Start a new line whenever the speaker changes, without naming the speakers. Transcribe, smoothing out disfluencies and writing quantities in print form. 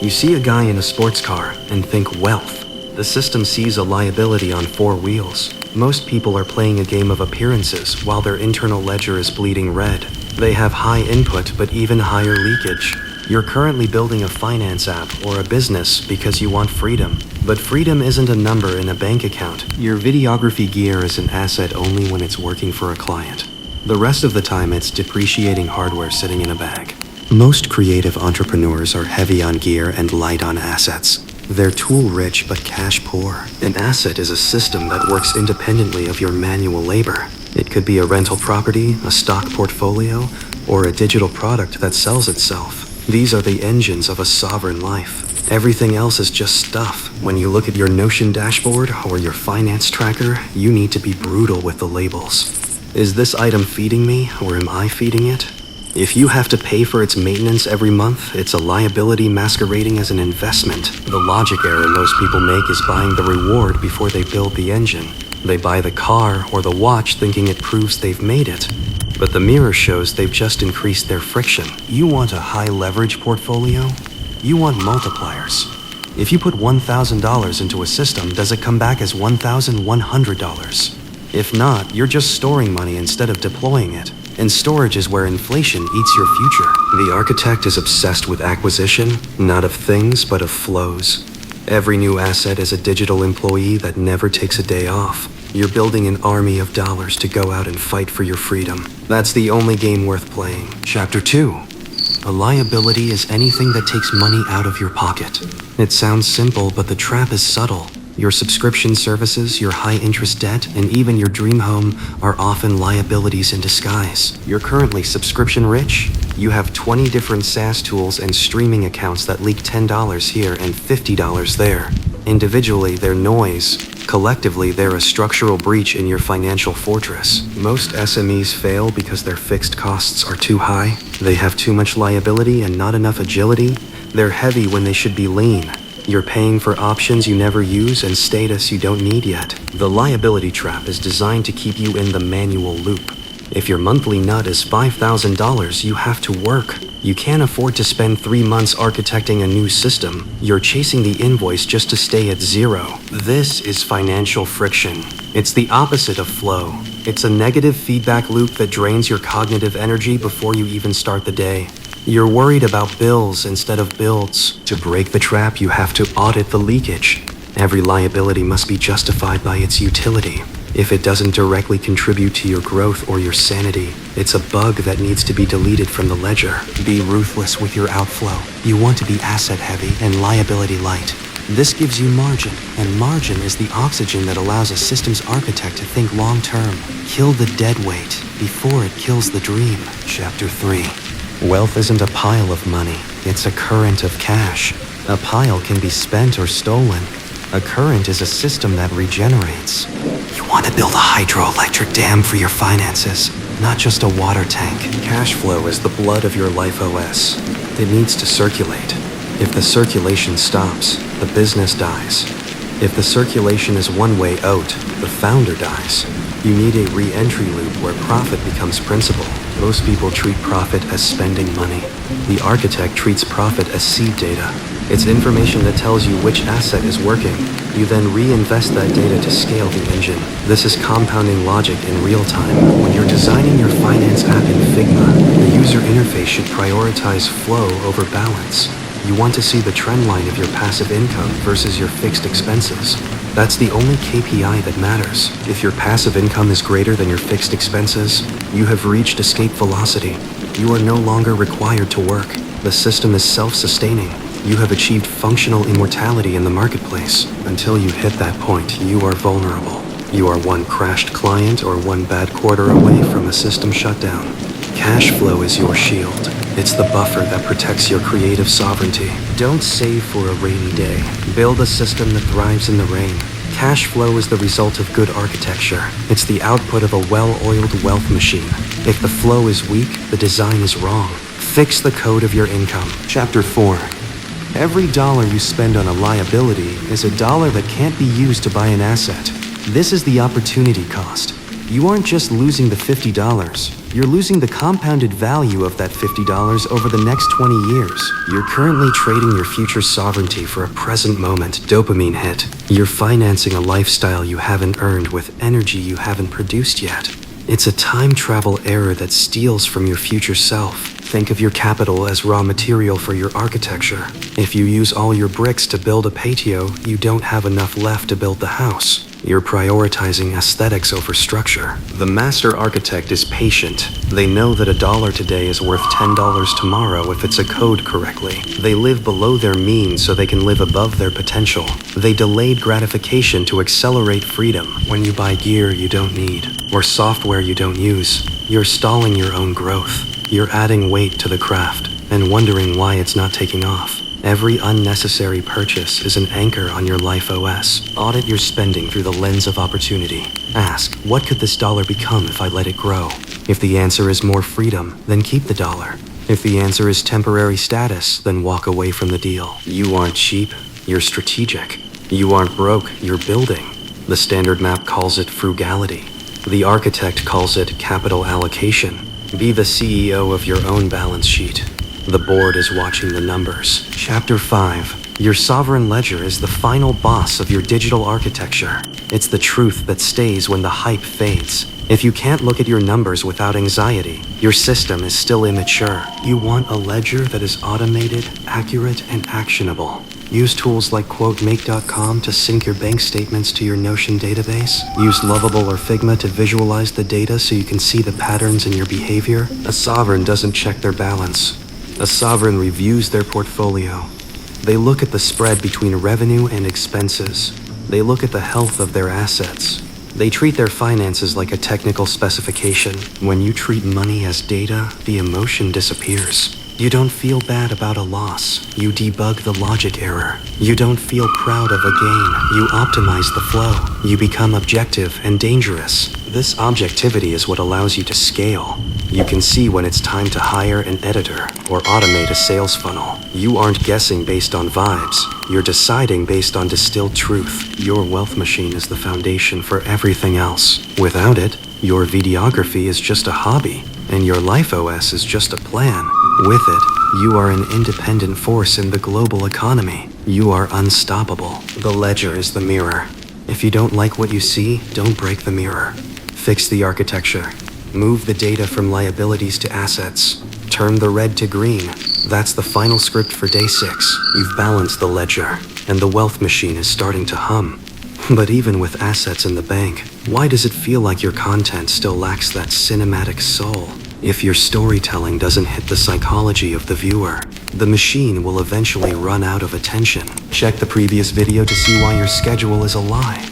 You see a guy in a sports car and think wealth. The system sees a liability on four wheels. Most people are playing a game of appearances while their internal ledger is bleeding red. They have high input but even higher leakage. You're currently building a finance app or a business because you want freedom. But freedom isn't a number in a bank account. Your videography gear is an asset only when it's working for a client. The rest of the time it's depreciating hardware sitting in a bag. Most creative entrepreneurs are heavy on gear and light on assets. They're tool-rich but cash-poor. An asset is a system that works independently of your manual labor. It could be a rental property, a stock portfolio, or a digital product that sells itself. These are the engines of a sovereign life. Everything else is just stuff. When you look at your Notion dashboard or your finance tracker, you need to be brutal with the labels. Is this item feeding me, or am I feeding it? If you have to pay for its maintenance every month, it's a liability masquerading as an investment. The logic error most people make is buying the reward before they build the engine. They buy the car or the watch thinking it proves they've made it. But the mirror shows they've just increased their friction. You want a high leverage portfolio? You want multipliers. If you put $1,000 into a system, does it come back as $1,100? If not, you're just storing money instead of deploying it. And storage is where inflation eats your future. The architect is obsessed with acquisition, not of things, but of flows. Every new asset is a digital employee that never takes a day off. You're building an army of dollars to go out and fight for your freedom. That's the only game worth playing. Chapter 2. A liability is anything that takes money out of your pocket. It sounds simple, but the trap is subtle. Your subscription services, your high-interest debt, and even your dream home are often liabilities in disguise. You're currently subscription-rich? You have 20 different SaaS tools and streaming accounts that leak $10 here and $50 there. Individually, they're noise. Collectively, they're a structural breach in your financial fortress. Most SMEs fail because their fixed costs are too high. They have too much liability and not enough agility. They're heavy when they should be lean. You're paying for options you never use and status you don't need yet. The liability trap is designed to keep you in the manual loop. If your monthly nut is $5,000, you have to work. You can't afford to spend 3 months architecting a new system. You're chasing the invoice just to stay at zero. This is financial friction. It's the opposite of flow. It's a negative feedback loop that drains your cognitive energy before you even start the day. You're worried about bills instead of builds. To break the trap, you have to audit the leakage. Every liability must be justified by its utility. If it doesn't directly contribute to your growth or your sanity, it's a bug that needs to be deleted from the ledger. Be ruthless with your outflow. You want to be asset heavy and liability light. This gives you margin, and margin is the oxygen that allows a systems architect to think long term. Kill the dead weight before it kills the dream. Chapter 3. Wealth isn't a pile of money, it's a current of cash. A pile can be spent or stolen. A current is a system that regenerates. You want to build a hydroelectric dam for your finances, not just a water tank. Cash flow is the blood of your life OS. It needs to circulate. If the circulation stops, the business dies. If the circulation is one way out, the founder dies. You need a re-entry loop where profit becomes principal. Most people treat profit as spending money. The architect treats profit as seed data. It's information that tells you which asset is working. You then reinvest that data to scale the engine. This is compounding logic in real time. When you're designing your finance app in Figma, the user interface should prioritize flow over balance. You want to see the trend line of your passive income versus your fixed expenses. That's the only KPI that matters. If your passive income is greater than your fixed expenses, you have reached escape velocity. You are no longer required to work. The system is self-sustaining. You have achieved functional immortality in the marketplace. Until you hit that point, you are vulnerable. You are one crashed client or one bad quarter away from a system shutdown. Cash flow is your shield. It's the buffer that protects your creative sovereignty. Don't save for a rainy day. Build a system that thrives in the rain. Cash flow is the result of good architecture. It's the output of a well-oiled wealth machine. If the flow is weak, the design is wrong. Fix the code of your income. Chapter 4. Every dollar you spend on a liability is a dollar that can't be used to buy an asset. This is the opportunity cost. You aren't just losing the $50. You're losing the compounded value of that $50 over the next 20 years. You're currently trading your future sovereignty for a present moment dopamine hit. You're financing a lifestyle you haven't earned with energy you haven't produced yet. It's a time travel error that steals from your future self. Think of your capital as raw material for your architecture. If you use all your bricks to build a patio, you don't have enough left to build the house. You're prioritizing aesthetics over structure. The master architect is patient. They know that $1 today is worth $10 tomorrow if it's a code correctly. They live below their means so they can live above their potential. They delayed gratification to accelerate freedom. When you buy gear you don't need, or software you don't use, you're stalling your own growth. You're adding weight to the craft and wondering why it's not taking off. Every unnecessary purchase is an anchor on your life OS. Audit your spending through the lens of opportunity. Ask, what could this dollar become if I let it grow? If the answer is more freedom, then keep the dollar. If the answer is temporary status, then walk away from the deal. You aren't cheap, you're strategic. You aren't broke, you're building. The standard map calls it frugality. The architect calls it capital allocation. Be the CEO of your own balance sheet. The board is watching the numbers. Chapter 5. Your sovereign ledger is the final boss of your digital architecture. It's the truth that stays when the hype fades. If you can't look at your numbers without anxiety, your system is still immature. You want a ledger that is automated, accurate, and actionable. Use tools like QuoteMake.com to sync your bank statements to your Notion database. Use Lovable or Figma to visualize the data so you can see the patterns in your behavior. A sovereign doesn't check their balance. A sovereign reviews their portfolio. They look at the spread between revenue and expenses. They look at the health of their assets. They treat their finances like a technical specification. When you treat money as data, the emotion disappears. You don't feel bad about a loss. You debug the logic error. You don't feel proud of a gain. You optimize the flow. You become objective and dangerous. This objectivity is what allows you to scale. You can see when it's time to hire an editor or automate a sales funnel. You aren't guessing based on vibes. You're deciding based on distilled truth. Your wealth machine is the foundation for everything else. Without it, your videography is just a hobby, and your life OS is just a plan. With it, you are an independent force in the global economy. You are unstoppable. The ledger is the mirror. If you don't like what you see, don't break the mirror. Fix the architecture. Move the data from liabilities to assets. Turn the red to green. That's the final script for day 6. You've balanced the ledger, and the wealth machine is starting to hum. But even with assets in the bank, why does it feel like your content still lacks that cinematic soul? If your storytelling doesn't hit the psychology of the viewer, the machine will eventually run out of attention. Check the previous video to see why your schedule is a lie.